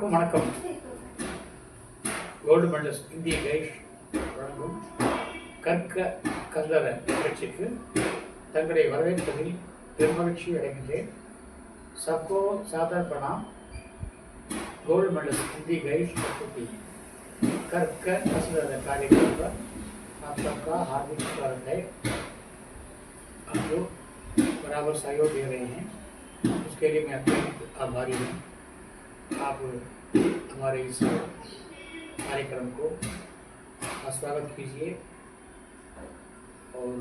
அனைவருக்கும் வணக்கம். Gold medals இந்திய கைஸ் வழங்கும் கற்க கல்லற நிகழ்ச்சிக்கு தங்களை வரவேற்பதில் பெருமகிழ்ச்சி அடைகின்றேன். सबको सादर प्रणाम. गोल्ड मेडल्स हिंदी गाइड प्रस्तुति कर्क कसरत कार्यक्रम पर आप सबका हार्दिक स्वागत है. आप लोग बराबर सहयोग दे रहे हैं, उसके लिए मैं अत्यंत आभारी हूँ. आप हमारे इस कार्यक्रम को स्वागत कीजिए और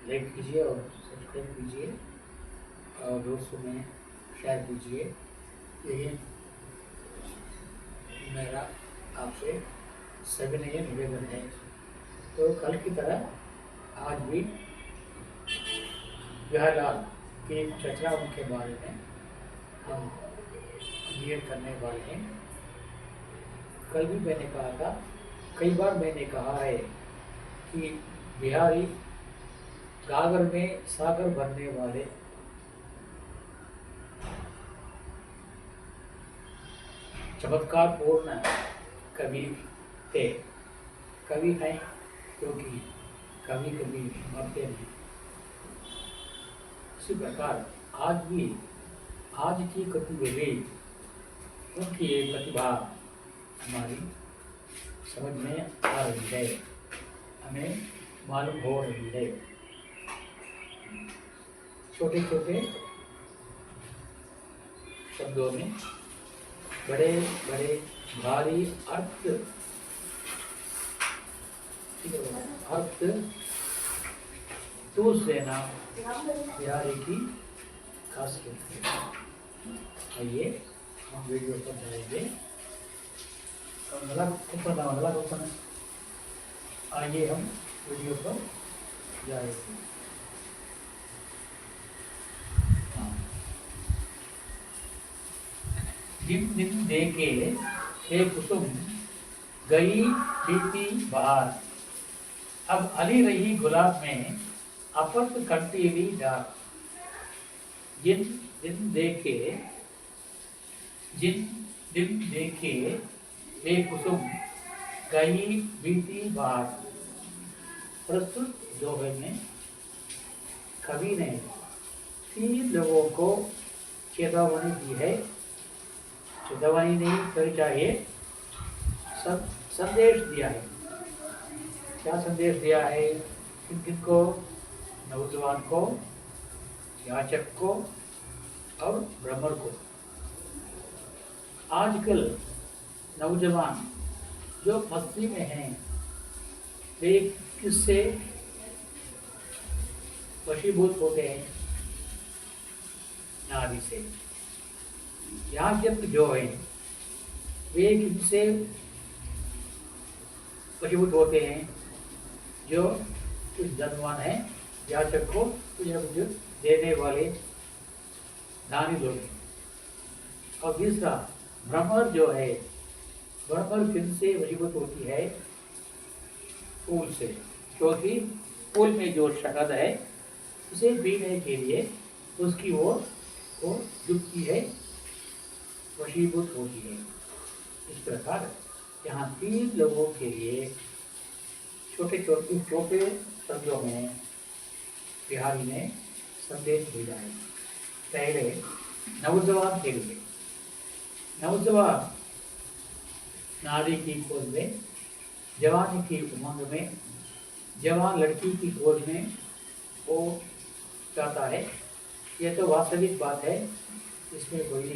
लाइक कीजिए और सब्सक्राइब कीजिए और दोस्तों में शेयर कीजिए. यही मेरा आपसे सविनय निवेदन है. तो कल की तरह आज भी जवाहरलाल की चर्चाओं के बारे में हम क्लियर करने वाले हैं. कल भी मैंने कहा था, कई बार मैंने कहा है कि बिहारी गागर में सागर बनने वाले चमत्कार पूर्ण कवि थे. कवि हैं क्योंकि कभी कभी मरते नहीं. इसी प्रकार आज भी आज की कवि उनकी प्रतिभा हमारी समझ में आ रही है, हमें मालूम हो रही है. छोटे छोटे शब्दों में बड़े बड़े भारी अर्थ टूस देना बिहारी की खासियत है. आइए हम वीडियो पर जाएंगे. आइए हम वीडियो पर जाएंगे. दिन दिन देखे हे कुसुम गई बीती बहार, अब अली रही गुलाब में अपत कंटीली डार. जिन दिन देखे हे कुसुम गई बीती बहार. प्रस्तुत दोहे में कवि ने 3 लोगों को चेतावनी दी है. चेतावनी नहीं करनी चाहिए, सब संदेश दिया है. क्या संदेश दिया है? किनको? नौजवान को, याचक को और ब्राह्मण को. आजकल नौजवान जो मस्ती में हैं वे किससे वशीभूत होते हैं? नारी से. याचक जो है वे किससे वशीभूत होते हैं? जो कुछ धनवान है, याचक को कुछ न कुछ देने वाले दानी लोग हैं. और तीसरा भ्रमर जो है, भ्रमर किससे वशीभूत होती है? फूल से, क्योंकि फूल में जो शहद है उसे पीने के लिए उसकी वो झुकती है, वशीभूत होती है. इस प्रकार यहाँ 3 लोगों के लिए छोटे शब्दों में बिहारी ने संदेश भेजा है. पहले नौजवान के लिए. नौजवान नारी की खोज में, जवानी की उमंग में, जवान लड़की की खोज में वो चाहता है. ये तो वास्तविक बात है, इसमें कोई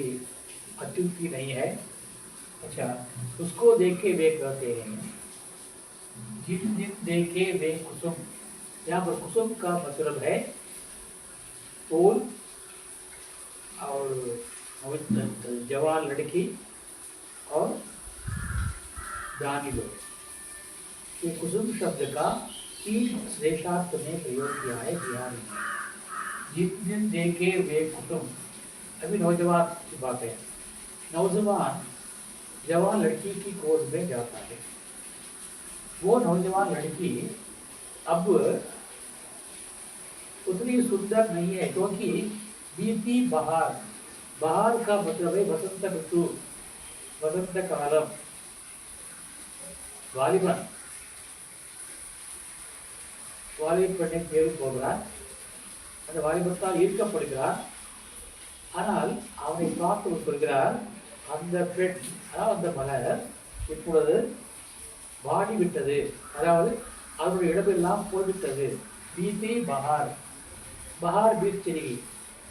अत्युक्ति नहीं है. अच्छा, उसको देख के वे कहते हैं जिन दिन देखे वे कुसुम. यहाँ पर कुसुम का मतलब है फूल और जवान लड़की और दानी लोग. ये कुसुम शब्द का 3 श्रेष्ठार्थ में प्रयोग किया है बिहारी में. जिन दिन देखे वे कुसुम. अभी नौजवान की बात है. नौजवान जवान लड़की की खोज में जाता है. वो नौजवान लड़की अब उतनी सुंदर नहीं है, क्योंकि बीती बहार. बहार का मतलब है बसंत ऋतु. வசந்த காலம் வாலிபன் பெண்ணின் தேர்வு போகிறார். அந்த வாலிபத்தால் ஈர்க்கப்படுகிறார். ஆனால் அவனை பார்த்து சொல்கிறார், அந்த பெண் அதாவது அந்த மலர் இப்பொழுது வாடிவிட்டது, அதாவது அவருடைய இடமெல்லாம் போய்விட்டது. பீத்தி பஹார் பஹார் பீச்சரி,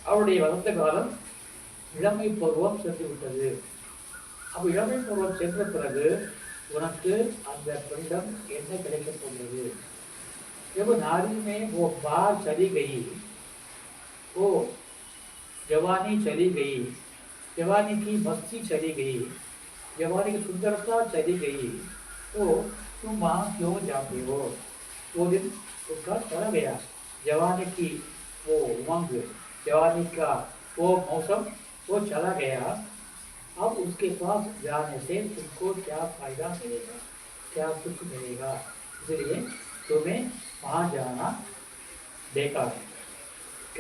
அவருடைய வசந்த காலம் இளமை பருவம் சென்று விட்டது. அப்போ இளமை பருவம் சென்ற பிறகு உனக்கு அந்த பெண்ணிடம் என்ன கிடைக்கப் போகிறது? जब नारी में वो बाहर चली गई, वो जवानी चली गई, जवानी की मस्ती चली गई, जवानी की सुंदरता चली गई, तो तुम वहाँ क्यों जाते हो? वो दिन उसका चला गया, जवानी की वो उमंग, जवानी का वो मौसम वो चला गया। अब उसके पास जाने से तुमको क्या फायदा मिलेगा, क्या सुख मिलेगा? इसलिए तुम्हें वहाँ जाना बेकार है।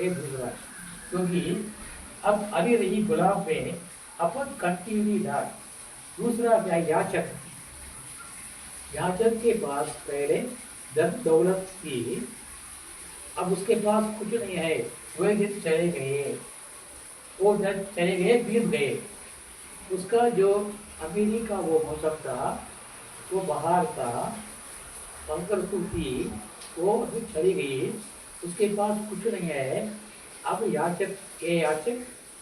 एक दूसरा, क्योंकि अब अभी रही गुलाब में अपन कंटिन्यू डाल। दूसरा क्या, याचक के पास पहले धन दौलत थी, अब उसके पास कुछ नहीं है। वह दिन चले गए, वो दिन चले गए, बीत गए। उसका जो अमीरी का वो मौसम था, वो बाहर था, पंकर थी, वो अभी चली गई, उसके पास कुछ नहीं है। अब याचक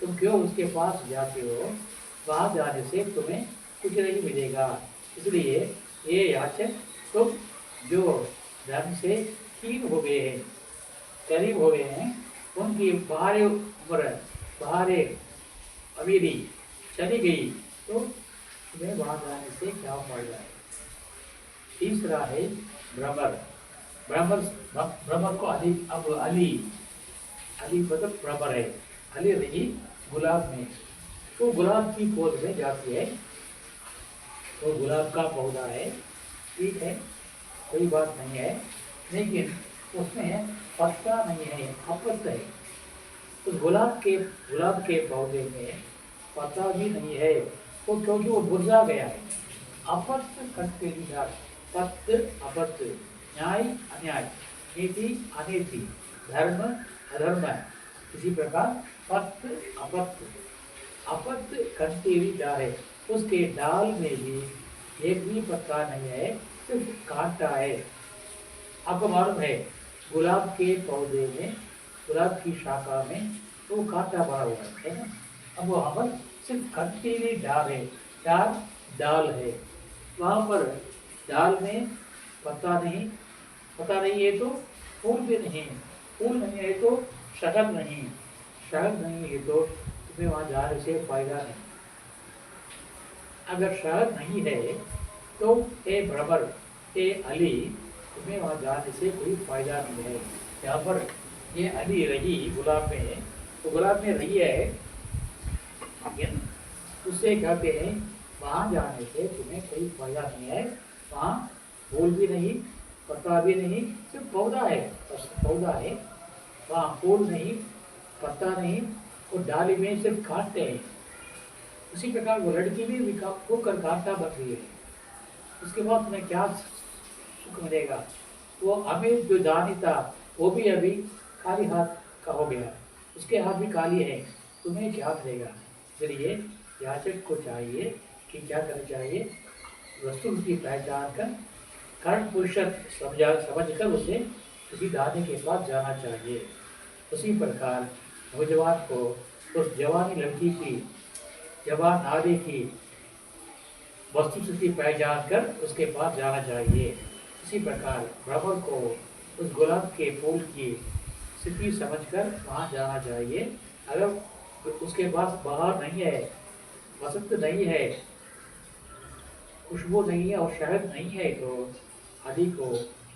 तुम क्यों उसके पास जाते हो? वहाँ जाने से तुम्हें कुछ नहीं मिलेगा। इसलिए ये याचक तुम जो धन से क्षीण हो गए हैं, करीब हो गए हैं, उनकी बाहरी उम्र, बाहरी अमीरी चली गई, तो तुम्हें वहाँ जाने से क्या फायदा है? तीसरा है भ्रमर। भ्रमर को अली, अब अली मतलब भ्रमर है। अली रही गुलाब में, तो गुलाब की पौध में जाती है, तो गुलाब का पौधा है, ठीक है, कोई बात नहीं है, लेकिन उसमें पत्ता नहीं है, अपत्त है। उस गुलाब के पौधे में पत्ता भी नहीं है, तो क्योंकि वो मुरझा गया है। अपत्त कटके निकाल, पत्त अपत्त, न्याय अन्याय, नीति अनीति, धर्म अधर्म, इसी प्रकार पत्त अपत्त कंटी हुई डाल है। उसके डाल में भी एक भी पत्ता नहीं है, सिर्फ कांटा है। आपको मालूम है गुलाब के पौधे में, गुलाब की शाखा में तो कांटा भरा हुआ है ना। अब वो हम सिर्फ कंटीली डाल है, डाल है, वहाँ पर डाल में पत्ता नहीं है तो फूल भी नहीं, फूल नहीं है तो शहद नहीं है तो तुम्हें वहाँ जाने से फायदा नहीं। अगर शहद नहीं है तो ए भ्रमर, ए अली, तुम्हें वहाँ जाने से कोई फायदा नहीं है। यहाँ पर ये अली रही गुलाब में, तो गुलाब में रही है, उससे कहते हैं वहाँ जाने से तुम्हें कोई फायदा नहीं है। वहाँ फूल भी नहीं, पत्ता भी नहीं, सिर्फ पौधा है, बस पौधा है, वहाँ फूल नहीं, पत्ता नहीं, और डाली में सिर्फ कांटे हैं। उसी प्रकार वो लड़की भी होकर कांटा बन रही है, उसके बाद तुम्हें क्या सुख मिलेगा? वो अमीर जो दानी था वो भी अभी खाली हाथ का हो गया, उसके हाथ भी काली है, तुम्हें क्या मिलेगा? इसलिए याचक को चाहिए कि क्या करना चाहिए? वस्तु की पहचान कर कारण पुरुषत समझकर उसे किसी दानी के पास जाना चाहिए। उसी प्रकार नौजवान को उस जवानी लड़की की, जवान नारी की वस्तुस्थिति पहचान कर उसके पास जाना चाहिए। इसी प्रकार भ्रमर को उस गुलाब के फूल की स्थिति समझकर वहाँ जाना चाहिए। अगर उसके पास बहार नहीं है, वसंत नहीं है, खुशबू नहीं है और शहद नहीं है, तो आदि को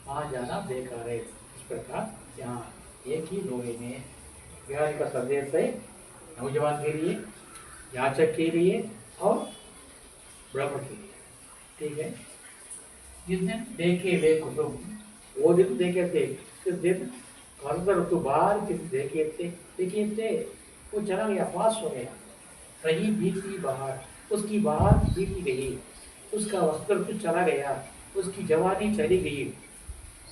वहाँ जाना बेकार है। इस प्रकार यहाँ एक ही लोहे में बिहारी का संदेश है, नौजवान के लिए, याचक के लिए और ब्रह्म के लिए, ठीक है। जिस दिन देखे वे कुसुम, वो दिन देखे थे, किस दिन घर तो बाहर किस देखे थे, वो चला गया, पास हो गया। रही बीती बाहर, उसकी बात बीती गई, उसका वस्त्र कुछ चला गया, उसकी जवानी चली गई,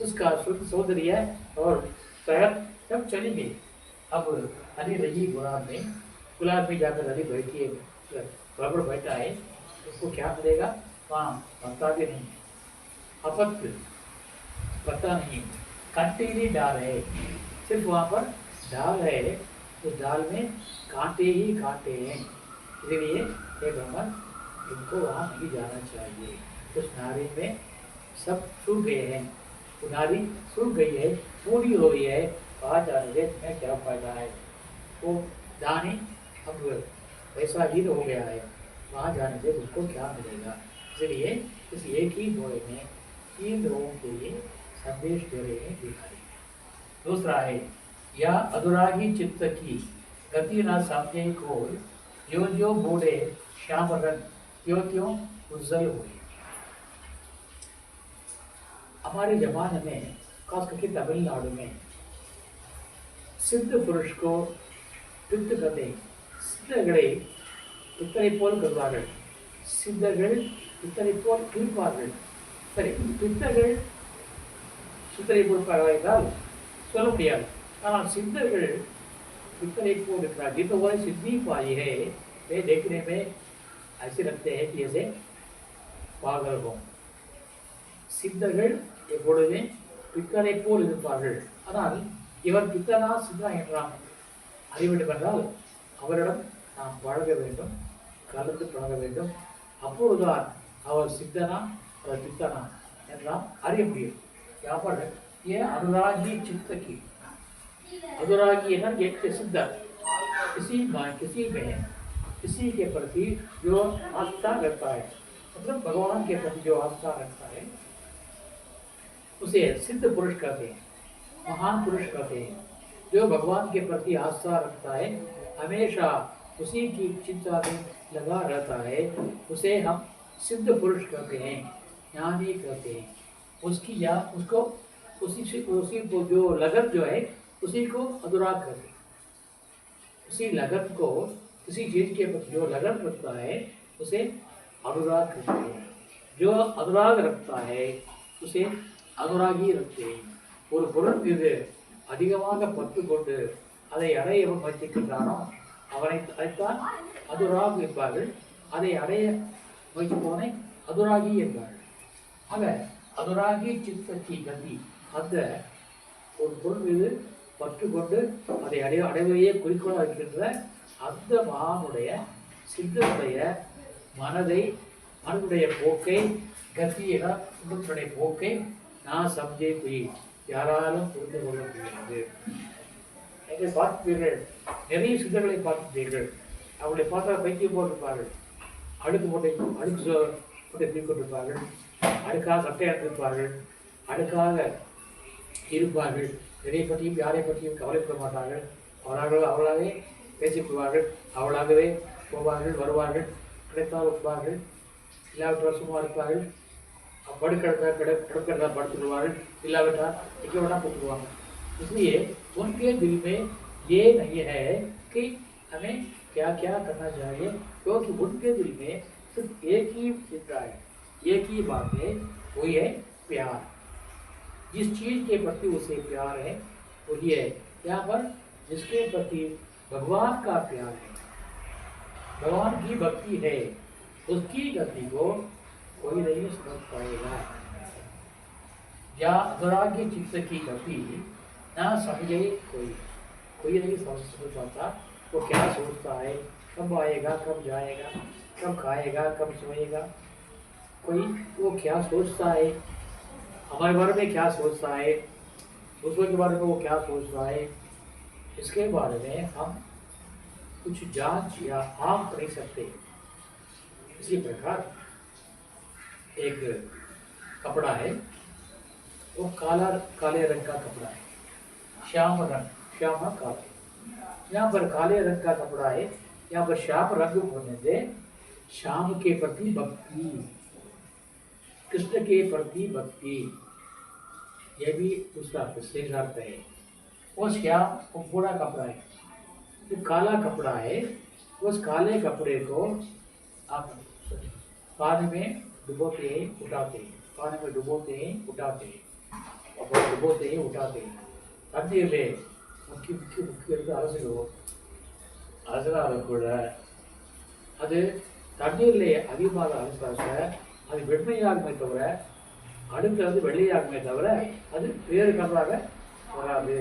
उसका शुद्ध सौंदर्य और सेहत सब चली गई। अब हरी रही गुलाब में जाकर हरी बैठी है, गड़बड़ बैठा है, उसको क्या मिलेगा? वहाँ पता भी नहीं, अपत्य पता नहीं, कंटीली डाल है, सिर्फ वहाँ पर डाल है, उस दाल में कांटे ही कांटे हैं। इसलिए हे ब्राह्मण, तुमको वहाँ नहीं जाना चाहिए। उस नारी में सब सूख गए हैं, वो नारी सूख गई है, पूरी हो गई है, वहाँ जाने से तुम्हें क्या फायदा है? वो दानी अब वैसा ही हो गया है, वहाँ जाने से तुमको क्या मिलेगा? इसलिए इस एक ही घोड़े में 3 लोगों के लिए संदेश दे रहे हैं भिखारी। दूसरा है, या अधुरागी चित्त की गति न समझे को, जो जो बूढ़े श्याम रंग त्यों त्यों उज्जवल हुए। हमारे जमाने में खास करके तमिलनाडु में सिद्ध पुरुष को पित्त कथै சித்தர்களை பித்தரை போல் கருவார்கள், சித்தர்கள் பித்தரை போல் இருப்பார்கள். சரி, பித்தர்கள் சித்தரை போல் என்றால் சொல்ல முடியாது, ஆனால் सिद्धர்கள் पितरे को दिखा दी तो वह सिद्धि पाई है। वे देखने में ऐसे लगते हैं कि जैसे पागल हो। சித்தர்கள் எப்பொழுதுமே பித்தரை போல் இருப்பார்கள். ஆனால் இவர் பித்தனா சித்தனா என்றான் அறிய வேண்டும் என்றால் அவரிடம் நாம் பழக வேண்டும், கலந்து பழக வேண்டும். அப்பொழுதுதான் அவர் சித்தனா அவர் பித்தனா என்றால் அறிய முடியும். यहाँ ये अनुरागी चित्त की, अनुरागी है एक सिद्ध, किसी में किसी के प्रति जो आस्था रखता है, मतलब भगवान के प्रति जो आस्था रखता है उसे सिद्ध पुरुष कहते हैं, महान पुरुष कहते हैं. जो भगवान के प्रति आस्था रखता है, हमेशा उसी की चिंता में लगा रहता है, उसे हम सिद्ध पुरुष कहते हैं, ज्ञानी कहते हैं. उसकी या उसको उसी को जो लगन जो है उसी को अनुराग कहते हैं. उसी लगन को, किसी चीज के प्रति जो लगन रखता है उसे अनुराग कहते हैं. जो अनुराग रखता है उसे अनुरागी रखते हैं. ஒரு பொருள் மீது அதிகமாக பற்று கொண்டு அதை அடைய முயற்சிக்கின்றானோ அதைத்தான் अनुराग என்பார்கள். அதை அடைய முயற்சிப்பவனை अनुरागी என்பார்கள். ஆக अनुरागी चित्त की गति, அந்த ஒரு பொருள் மீது பற்று கொண்டு அதை அடைவதையே குறிக்கோளாக இருக்கின்ற அந்த மகானுடைய சித்தனுடைய மனதுடைய போக்கை, கத்தியிட உள்ளத்துடைய போக்கை நான் சம்ஜே புரி, யாராலும் புரிந்து கொள்ள முடியாது. நீங்கள் பார்ப்பீர்கள், நிறைய சித்தர்களை பார்த்துட்டீர்கள், அவர்களை பார்த்தா பைத்தியம் போட்டிருப்பார்கள், அடுக்கு போட்டை தூக்கிக்கொண்டிருப்பார்கள், அடுக்காக சட்டை அணிந்திருப்பார்கள், அடுக்காக இருப்பார்கள். எதை பற்றியும் யாரை பற்றியும் கவலைப்பட மாட்டார்கள். அவர்களாகவே பேசிக்கொள்வார்கள், அவளாகவே போவார்கள் வருவார்கள், கிடைத்தால் உட்பார்கள், இல்லாவிட்டால் சும்மா இருப்பார்கள், கிடக்கிறதா படுத்துடுவார்கள், इलावटार एक बड़ा पुतुआ. इसलिए उनके दिल में ये नहीं है कि हमें क्या क्या करना चाहिए, क्योंकि उनके दिल में सिर्फ एक ही चिंता है, एक ही बात है, वही है प्यार. जिस चीज के प्रति उसे प्यार है वो ये है. यहाँ पर जिसके प्रति भगवान का प्यार है, भगवान की भक्ति है, उसकी गति को कोई नहीं समझ पाएगा. या अनुरागी चित्त की गति ना समझे कोई नहीं समझ पाता. वो क्या सोचता है, कब आएगा, कब जाएगा, कब खाएगा, कब सोएगा, कोई वो क्या सोचता है, हमारे बारे में क्या सोचता है, दूसरों के बारे में वो क्या सोच रहा है, इसके बारे में हम कुछ जांच या आम कर नहीं सकते. इसी प्रकार एक कपड़ा है, वो काले रंग का कपड़ा है, श्याम काले. यहाँ पर काले रंग का कपड़ा है, यहाँ पर श्याम रंग होने से श्याम के प्रति भक्ति, कृष्ण के प्रति भक्ति, यह भी उसका विशेष अर्थ है. वो श्याम वो पूरा कपड़ा है, जो काला कपड़ा है, उस काले कपड़े को आप पानी में डुबोते हैं उठाते हैं, पानी में डुबोते हैं उठाते हैं, அப்புறம் डुबोते हैं उठाते हैं. தண்ணீரிலே முக்கி முக்கி முக்கி எடுத்து அலசிடுவோம். அலசினாலும் அது தண்ணீரிலே அதிகமாக அலசாக அது வெண்மையாகுமே தவிர அடுத்து வந்து வெள்ளையாகுமே தவிர அது வேறு கலராக வராது,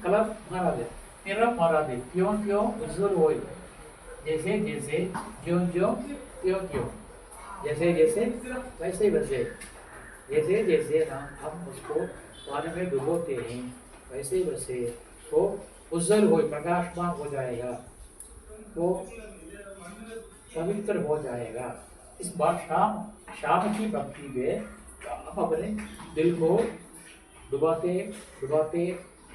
कलर मारादे, निरम मारादे, क्यों क्यों उज्जवल होए, जैसे जैसे ज्यों ज्यों क्यों क्यों, जैसे जैसे वैसे वैसे, जैसे जैसे हम उसको पानी में डुबोते हैं वैसे वैसे वो उज्जवल हो प्रकाशमान हो जाएगा, वो पवित्र हो जाएगा. इस बात शाम की भक्ति में हम अपने दिल को डुबाते डुबाते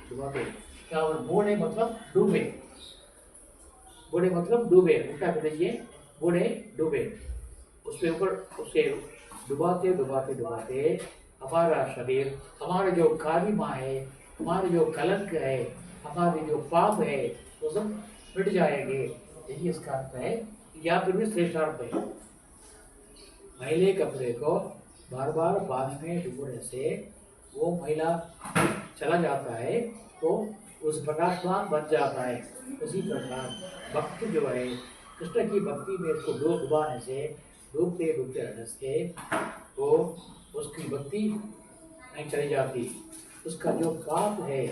डुबाते. क्या बूढ़े मतलब डूबे, बूढ़े मतलब डूबे, उल्टा कर लीजिए, बूढ़े डूबे, उसके ऊपर उसे डुबाते डुबाते डुबाते हमारा शरीर, हमारे जो कालिमा है, हमारे जो कलंक है, हमारे जो पाप है वो सब मिट जाएंगे. यही इसका अर्थ है. या फिर भी श्रेष्ठ अर्थ है. मैले कपड़े को बार बार पानी में डुबोने से वो मैला चला जाता है तो उस प्रकाशमान बन जाता है. उसी प्रकार भक्त जो है कृष्ण की भक्ति में उसको डुबाने से डूबते डूबते रहने से वो उसकी भक्ति नहीं चली जाती. उसका जो पाप है,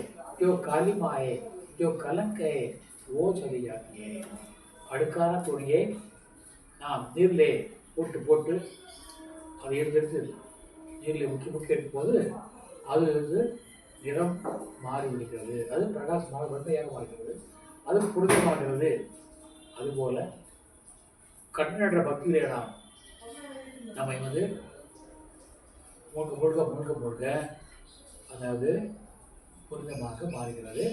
जो कालिमा है, जो कलंक है वो चली जाती है. அடுக்கான துணியை நாம் நீரிலே போட்டு போட்டு அதை எடுத்து நீரில் முக்கி முக்கி எடுக்கும்போது அது வந்து நிறம் மாறி விடுகிறது, அது பிரகாசமாக வெண்மையாக மாறுகிறது, அது புனிதமாகிறது. அதுபோல கண்ணற்ற பக்தியிலே நாம் நம்மை வந்து முழுக்க முழுக்க முழுக்க முழுக்க அதாவது புனிதமாக மாறுகிறது,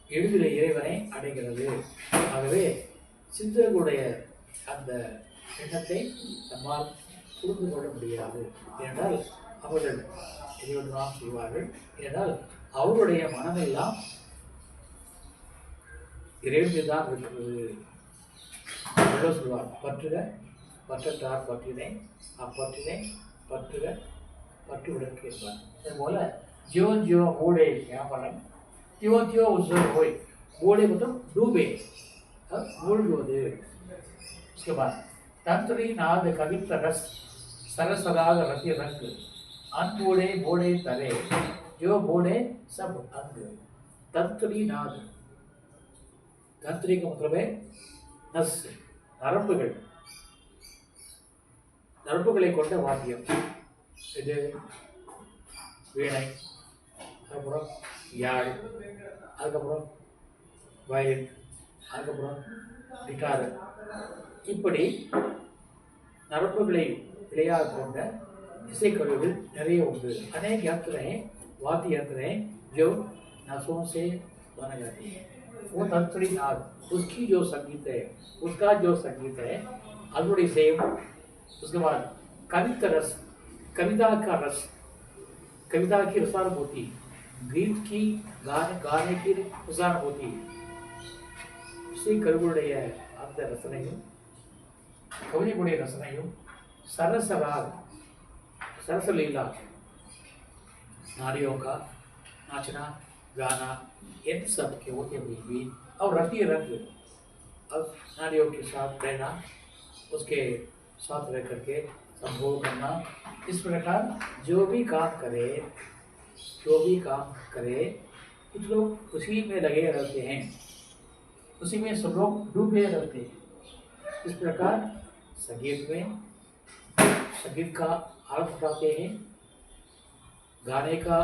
எளிதில் இறைவனை அடைகிறது. ஆகவே சித்தர்களுடைய அந்த எண்ணத்தை நம்மால் புரிந்து கொள்ள முடியாது. ஏனென்றால் அவர்கள் இறைவனாக செய்வார்கள். ஏனென்றால் அவருடைய மனமெல்லாம் இறைவனில் தான் இருக்கிறது. சொல்வார், பற்றுக பற்றற்றார் பற்றினை அப்பற்றினை பற்றுக பற்று விளக்கு என்பார். அதுபோல ज्यों ज्यों बूढ़े व्यापरण त्यों त्यों उज्जवल होए. बूढ़े मतलब डूबे, मूழ்குவது. उसके बाद तंत्री नाद कवित्र रस सरसराग रति रंग अनबूढ़े बूढ़े तरे जो बूढ़े सब अंग. तंत्री नाद, तंत्री का मतलब है नस, நரம்புகள், நரம்புகளை கொண்ட வாத்தியம். இது வீணை, அதுக்கப்புறம் யாழ், அதுக்கப்புறம் வயலின், அதுக்கப்புறம் கிட்டாரு. இப்படி நரம்புகளை விளையாக கொண்ட இசைக்கருவிகள் நிறைய उண்டு. अनेक यंत्र हैं, वाद्य यंत्र हैं जो नसों से बना जाती है. वो तंत्री नाद, उसकी जो संगीत है, उसका जो संगीत है अद्भुत सेम. उसके बाद कविता रस, कविता का रस, कविता की रसानुभूति, गीत की गाने की रसानुभूति. ஸ்ரீ கருவுடைய அந்த ரசனையும் கவிதைகளுடைய ரசனையும் सरसराग सरसलीला, नारियों का नाचना गाना, इन सब के होते हुए भी और रति रंग, अब नारियों के साथ रहना, उसके साथ रह करके संभोग करना. इस प्रकार जो भी काम करे कुछ लोग उसी में लगे रहते हैं, उसी में सब लोग डूबे रहते हैं. इस प्रकार संगीत में संगीत का आनंद उठाते हैं, गाने का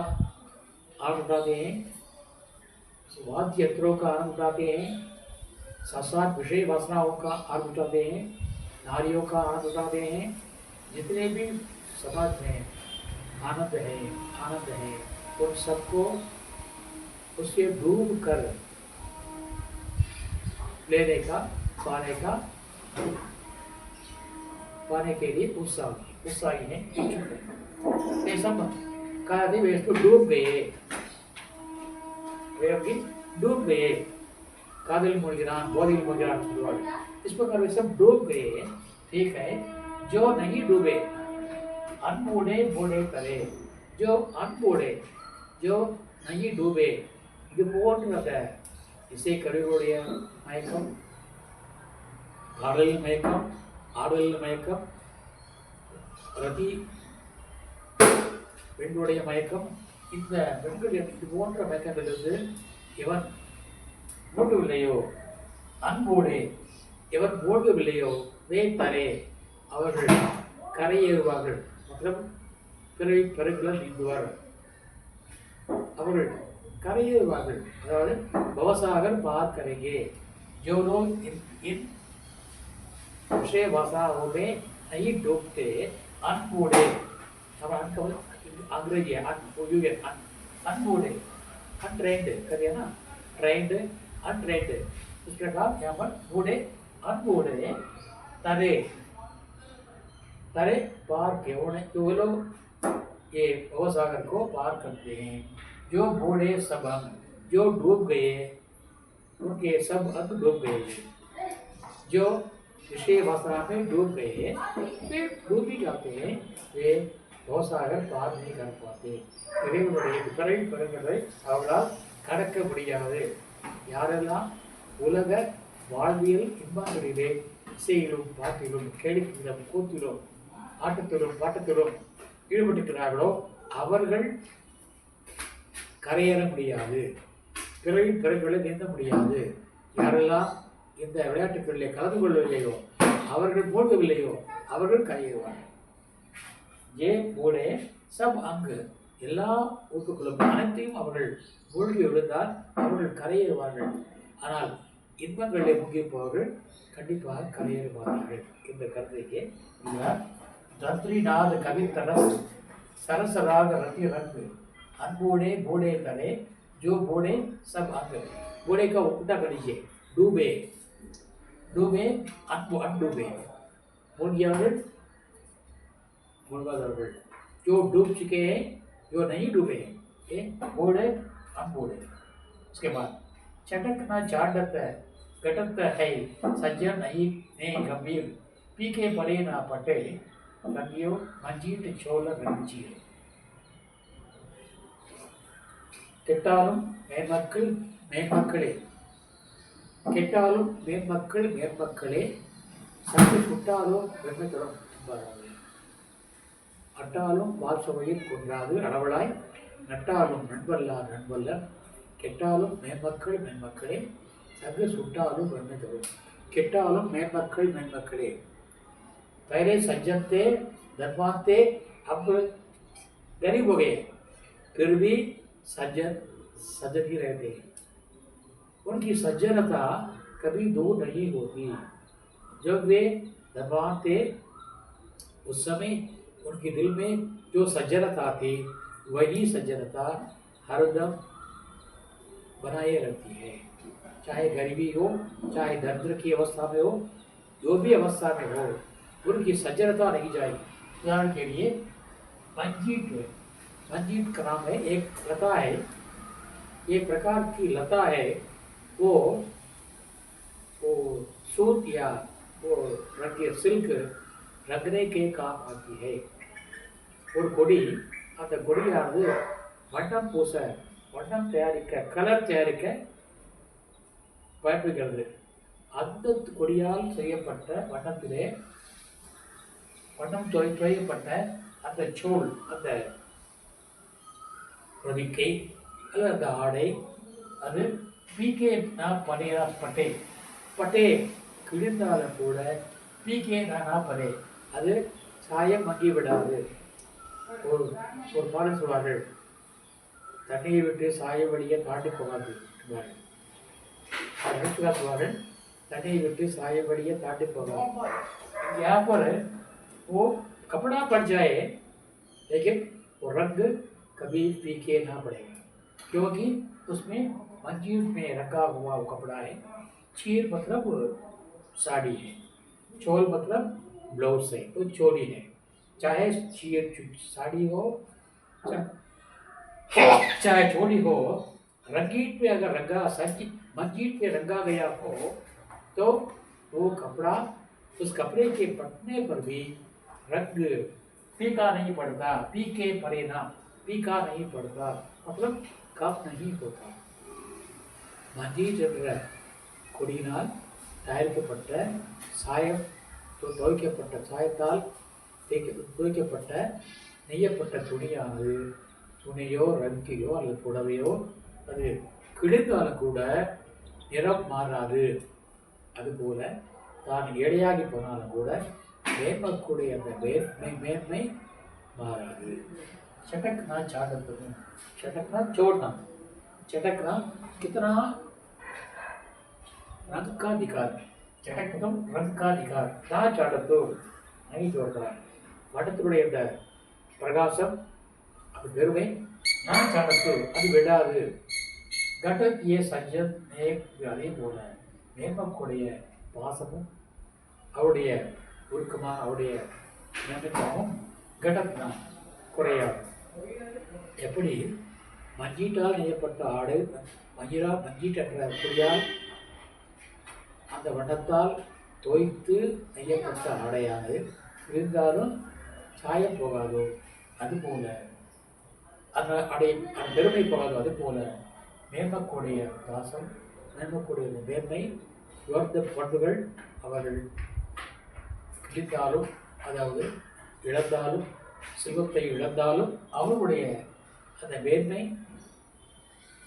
आनंद उठाते हैं, वाद्य यंत्रों का आनंद उठाते हैं, साथ विषय वासनाओं का आनंद उठाते हैं, नारियों का आनंद उठाते हैं. जितने भी समाज में आनंद है उन सबको उसके डूब कर लेने का पाने के लिए उत्साही है. ये सब कार्य वे इसको डूब गए, वे अभी डूब गए, कादल मुर्गिरान बोधिल मुर्गिरान. इस प्रकार वे सब डूब गए. ठीक है। जो नहीं डूबे अनबूढ़े बूढ़े करे, जो अनबूढ़े जो नहीं डूबे இது போன்ற இசை கருவிகளுடைய மயக்கம், பாடலில் மயக்கம், ஆடலில் மயக்கம், ரதி பெண்களுடைய மயக்கம், இந்த பெண்கள் இது போன்ற மயக்கத்திலிருந்து எவன் மூழ்கவில்லையோ, அன்போடு எவன் மூழ்கவில்லையோ வேத்தரே அவர்கள் கரையேறுவார்கள் மற்றும் பிறவி பிறகுகள் நீங்குவார்கள். அவர்கள் கரையேறுவார்கள், அதாவது பவசாகர் பார் கரையே जो लोग इन विषय भाषाओं में नहीं डूबते अनबूढ़े, अंग्रेजी अनबूढ़े अनट्रेंड करिए ना, ट्रेंड अनट्रेंड, इस प्रकार यहाँ पर बूढ़े अनबूढ़े तरे तरे पार क्यों जो लोग ये भवसागर को पार करते हैं, जो बूढ़े सब अंग जो डूब गए उनके सब अंग डूब गए, जो विषय वासना में डूब गए वे डूब ही जाते हैं, वे भवसागर पार नहीं कर पाते. இறைவனுடைய பிறவி பெருங்கதை அவர்களால் கடக்க முடியாது. யாரெல்லாம் உலக வாழ்வியல் இன்பங்களிலே இசையிலும் பாட்டிலும் கேளிக்கையிலும் கூத்திலும் ஆட்டத்திலும் பாட்டத்திலும் ஈடுபட்டிருக்கிறார்களோ அவர்கள் கரையேற முடியாது, பிறவி பிறகுகளை நீந்த முடியாது. யாரெல்லாம் இந்த விளையாட்டுகளிலே கலந்து கொள்ளவில்லையோ, அவர்கள் மூழ்கவில்லையோ அவர்கள் கரையேறுவார்கள். ஏ மூடே சப் அங்கு எல்லா உறுப்புகளும் அனைத்தையும் அவர்கள் மூழ்கி விழுந்தால் அவர்கள் கரையேறுவார்கள். ஆனால் இன்பங்களிலே முங்கியிருப்பவர்கள் கண்டிப்பாக கரையேறுவார்கள். இந்த கருத்தையே தத்ரிநாத கவித்தரஸ் सरसराग रति रंग अनबूढ़े बूढ़े तले जो बूढ़े सब अंग, बूढ़े का उल्टा कर लीजिए, डूबे डूबे अनडूबे मूढ़ियावल मूढ़वादवल, जो डूब चुके हैं जो नहीं डूबे हैं बूढ़े अनबूढ़े. उसके बाद चटकना चाटत घटत है सज्जन नहीं ने गंभीर, पीके पड़े ना पटे रंगियो मंजीट चोल रंजीर. கெட்டாலும் மேன்மக்கள் மேன்மக்களே, கெட்டாலும் மேன்மக்கள் மேன்மக்களே, சற்று சுட்டாலும் பெருமை தரும் என்பார்கள். அட்டாலும் வாசவையில் கொன்றாது அடவளாய் நட்டாலும் நண்பல்லார் நண்பல்லர், கெட்டாலும் மேன்மக்கள் மேன்மக்களே, சங்கு சுட்டாலும் பெருமை தரும். கெட்டாலும் மேன்மக்கள் மேன்மக்களே, पहले सज्जन थे धनवान थे, अब गरीब हो गए, फिर भी सज्जन सज्जन ही रहते हैं. उनकी सज्जनता कभी दूर नहीं होती. जब वे धनवान थे उस समय उनके दिल में जो सज्जनता थी वही सज्जनता हरदम बनाए रहती है. चाहे गरीबी हो, चाहे दरिद्र की अवस्था में हो, जो भी अवस्था में हो, उनकी सज्जनता नहीं जाएगी. उदाहरण के लिए मंजीट, मंजीट का नाम है, एक लता है, एक प्रकार की लता है, वो सूत या वो रंगे सिल्क रंगने के काम आती है. ஒரு கொடி, அந்த கொடியானது வண்ணம் பூச, வண்ணம் தயாரிக்க, கலர் தயாரிக்க பயன்படுகிறது. அந்த கொடியால் செய்யப்பட்ட வண்ணத்திலே வண்ணம் துவைக்கப்பட்ட அந்த சோல், அந்த ரவிக்கை அல்லது அந்த ஆடை, அது பீக்கே நான் படையா பட்டே பட்டே கிழிந்தாலும் கூட பீக்கே நானா படே அது சாயம் மங்கி விடாது. ஒரு ஒரு பாடல் சொல்வார்கள், தண்ணியை விட்டு சாய வழியை தாண்டி போகாது என்பார்கள். சொல்வார்கள், தண்ணியை விட்டு சாய வழியை தாண்டி போகாது. यहाँ पर वो कपड़ा पड़ जाए लेकिन वो रंग कभी फीके ना पड़ेगा, क्योंकि उसमें मंजीर में रखा हुआ वो कपड़ा है. चीर मतलब साड़ी है, चोल मतलब ब्लाउज है, तो चोली है. चाहे चीर साड़ी हो चाहे चोली हो, रंगीन पे अगर रंगा मंजीर पे रंगा गया हो तो वो कपड़ा उस कपड़े के फटने पर भी रंग फीका नहीं पड़ता, फीके पड़े ना, फीका नहीं पड़ता, मतलब कम नहीं होता. மஞ்சீட் என்ற கொடியினால் தயாரிக்கப்பட்ட சாயம், துவைக்கப்பட்ட சாயத்தால் துவைக்கப்பட்ட நெய்யப்பட்ட துணியானது துணியோ ரங்கியோ அல்லது புடவையோ அது கிழிந்தாலும் கூட நிறம் மாறாது. அதுபோல தான் எடையாகி போனாலும் கூட மேன்மக்கூடிய அந்த மேன்மை மாறாது. चटकना चाटत चटकना छोड़ना, चटकना कितना रंग का अधिकार, चटक मतलब रंग का अधिकार. ना चाटतो नहीं छोड़ता, வட்டத்துடைய இந்த பிரகாசம் அது பெருமை நான் சாட்டத்து அது விடாது. கடத்திய சஞ்சன் அதே போல மேம்பக்கூடிய பாசமும் அவருடைய உருக்கமாக அவருடைய நியமித்தமும் கடத்னா குறையாது. எப்படி மஞ்சீட்டால் நெய்யப்பட்ட ஆடு மஞ்சீட் என்ற பொடியால் அந்த வண்ணத்தால் தோய்த்து நெய்யப்பட்ட ஆடையானது இருந்தாலும் சாயம் போகாதோ, அதுபோல அந்த பெருமை போகாதோ, அதுபோல மேம்பக்கூடிய பாசம், மேம்பக்கூடிய மேன்மை உயர்ந்த பண்புகள் அவர்கள் கிழித்தாலும், அதாவது இழந்தாலும், செல்வத்தை இழந்தாலும் அவர்களுடைய அந்த மேன்மை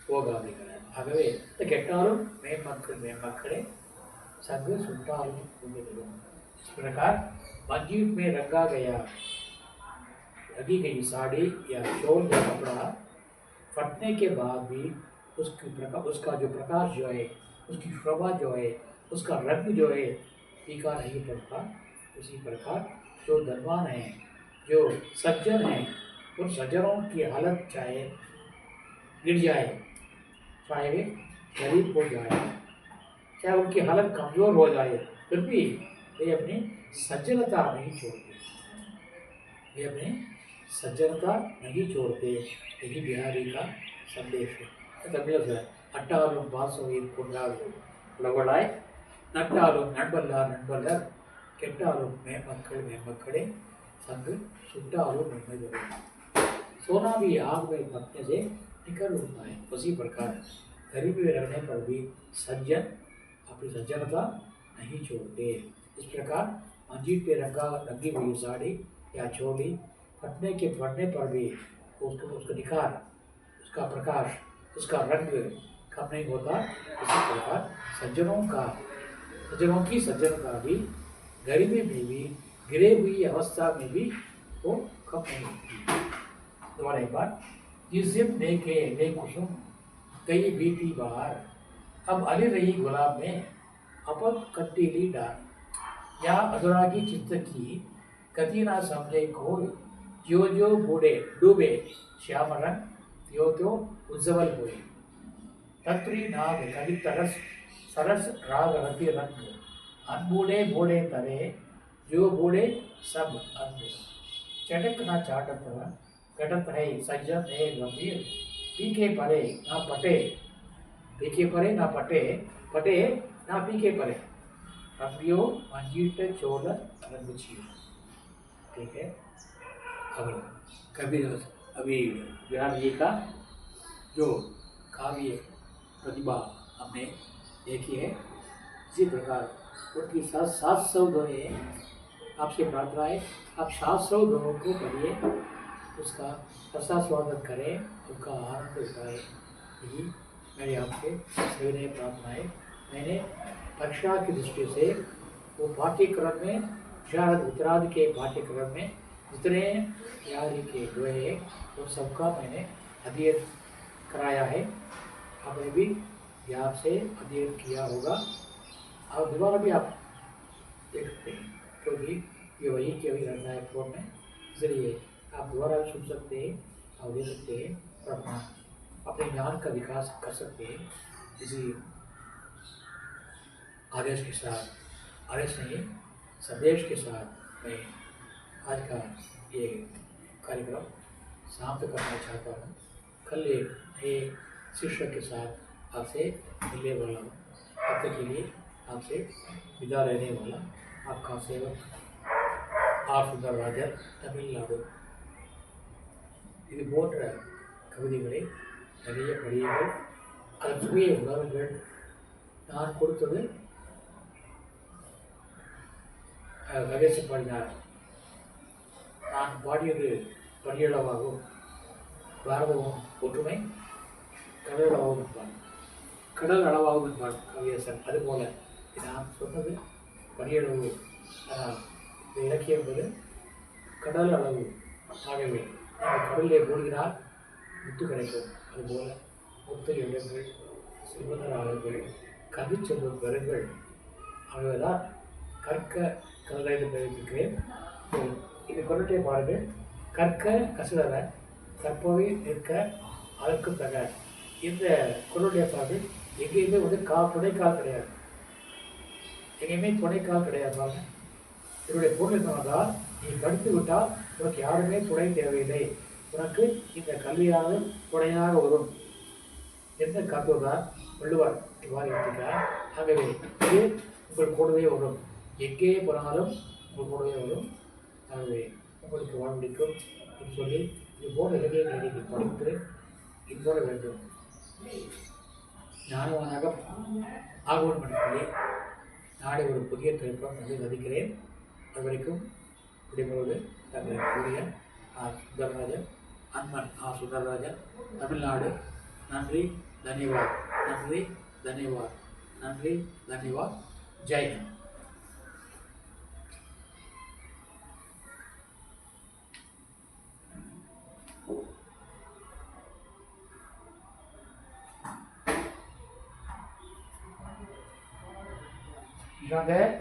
போகாதீர்கள். ஆகவே கெட்டாலும் மேம்பக்களே संग सुल्तान इस प्रकार मस्जिद में रंगा गया लगी गई साड़ी या शॉल या कपड़ा फटने के बाद भी उसका जो प्रकाश जो है, उसकी शोभा जो है, उसका रंग जो है फीका नहीं पड़ता. उसी प्रकार जो धनवान है, जो सज्जन है, उन सज्जनों की हालत चाहे गिर जाए, चाहे वे गरीब हो जाए, चाहे उनकी हालत कमज़ोर हो जाए, फिर भी वे अपनी सज्जनता नहीं छोड़ते. वे अपनी सज्जनता नहीं छोड़ते. यही बिहारी का संदेश है. அட்டாலும் பாசவை கொண்டாடும் உழவளாய் நட்டாலும் நண்பல்லார் கெட்டாலும் மேமக்களே संग सुट्टाலும் नन्மை தரும். सोना भी आग में पकने से निकल उठता है. उसी प्रकार गरीबी में रहने पर भी सज्जन अपनी सज्जनता नहीं छोड़ते. इस प्रकार मंजीत पे रंगी हुई साड़ी या चोली फटने पर भी उसका निखार, उसका प्रकाश, उसका रंग कम नहीं होता. इसी प्रकार सज्जनों की सज्जनता भी गरीबी में भी, गिरे हुई अवस्था में भी वो कम नहीं होती. दोबारा एक बार, जिस जिम देखे ले कुसुम गई बीती बाहर, अब अली रही गुलाब में अपन कट्टीली डाल. या अधुरागी चित्त की गति ना समझे कोई, जो बूढ़े डूबे श्याम रंग त्यो उज्जवल हुए. तत्री नाग कवि तरस सरस राग रति रंग, अनबूढ़े बूढ़े तरे जो बूढ़े सब अंग. चटक ना चाटत घटत है सज्जन है गंभीर, पीके परे ना पटे, पीके परे ना पटे, पटे ना पीके परे, रंगियो मंजीट चोल रंगचियो. ठीक है. अब कबीर अभी बिहार जी का जो काव्य प्रतिभा हमने देखी है, इसी प्रकार उनकी 700 दोहे आपसे प्रार्थना है. आप 700 दोहों को पढ़िए, उसका रसा स्वागत करें, उनका आनंद उठाएं. यही मेरी आपसे सविनय प्रार्थना है. मैंने परीक्षा की दृष्टि से वो पाठ्यक्रम में, शारद उत्तराध के पाठ्यक्रम में जितने तैयारी के दोहे उन सबका मैंने अध्ययन कराया है. आपने भी ध्यान से अध्ययन किया होगा. और दोबारा भी आप देख सकते हैं, क्योंकि ये वही के वही रहता है फोन में, इसलिए आप दोबारा सुन सकते हैं और देख सकते हैं और अपने ज्ञान का विकास कर सकते हैं. इसी आदेश के साथ, आदेश नहीं संदेश के साथ मैं आज का ये कार्यक्रम समाप्त करना चाहता हूँ. कल एक नए शिक्षक के साथ आपसे मिलने वाला हूँ. तब तक के लिए आपसे विदा लेने वाला आपका सेवक ஆர் சுந்தரராஜர், தமிழ்நாடு. இது போன்ற கவிதைகளை நிறைய படியுங்கள், அதன் சுவையை உணருங்கள். நான் கொடுத்தது கணேச பாடினார். நான் பாடியது பரியளவாகும், பாரதமும் ஒற்றுமை கடல் அளவாகும் என்பார், கடல் அளவாகும் என்பார் கவியரசன். அதுபோல நான் சொன்னது பரியளவு. இந்த இலக்கியம் என்பது கடல் அளவு. ஆகவே நீங்கள் கடலிலே மூழ்கினால் முத்து கிடைக்கும். அதுபோல முத்து இடங்கள், செல்வந்தராளர்கள், கவிச்செல்வம் பெறுங்கள். ஆகவேதான் கற்க கல்லைந்து தெரிவிக்கிறேன். இது கொண்டுட்டே பாருங்கள். கற்க கசுதர கற்பவை நிற்க அதற்கு தக. இந்த குரலுடைய பாடல் எங்கேயுமே துணைக்கால் கிடையாது, எங்கேயுமே துணைக்கால் கிடையாது. பாருங்க, என்னுடைய பொருள் என்னவென்றால், நீ படித்து விட்டால் உனக்கு யாருமே துணை தேவையில்லை, உனக்கு இந்த கல்வியானது துணையாக வரும் என்று காட்டுவதால் வள்ளுவர் இவ்வாறு எடுத்துக்கிறார். ஆகவே இது உங்கள் கூடவே வரும், எங்கே போனாலும் உங்கள் கூடவே வரும். ஆகவே உங்களுக்கு வாழ்வளிக்கும் என்று சொல்லி இது போன்ற இலக்கியங்களை நீங்கள் படித்து இன்போட வேண்டும், ஞானவானாக ஆகணும் என்று சொல்லி நாளை ஒரு புதிய திரைப்படம் வந்து நடிக்கிறேன். அது வரைக்கும் விடைபெறுவது தங்களை கூறிய சுந்தரராஜன், அன்மன் சுந்தரராஜன், தமிழ்நாடு. நன்றி, தன்யவாத். நன்றி, தன்யவாத். நன்றி, தன்யவாத். Jai Hind. Is that there?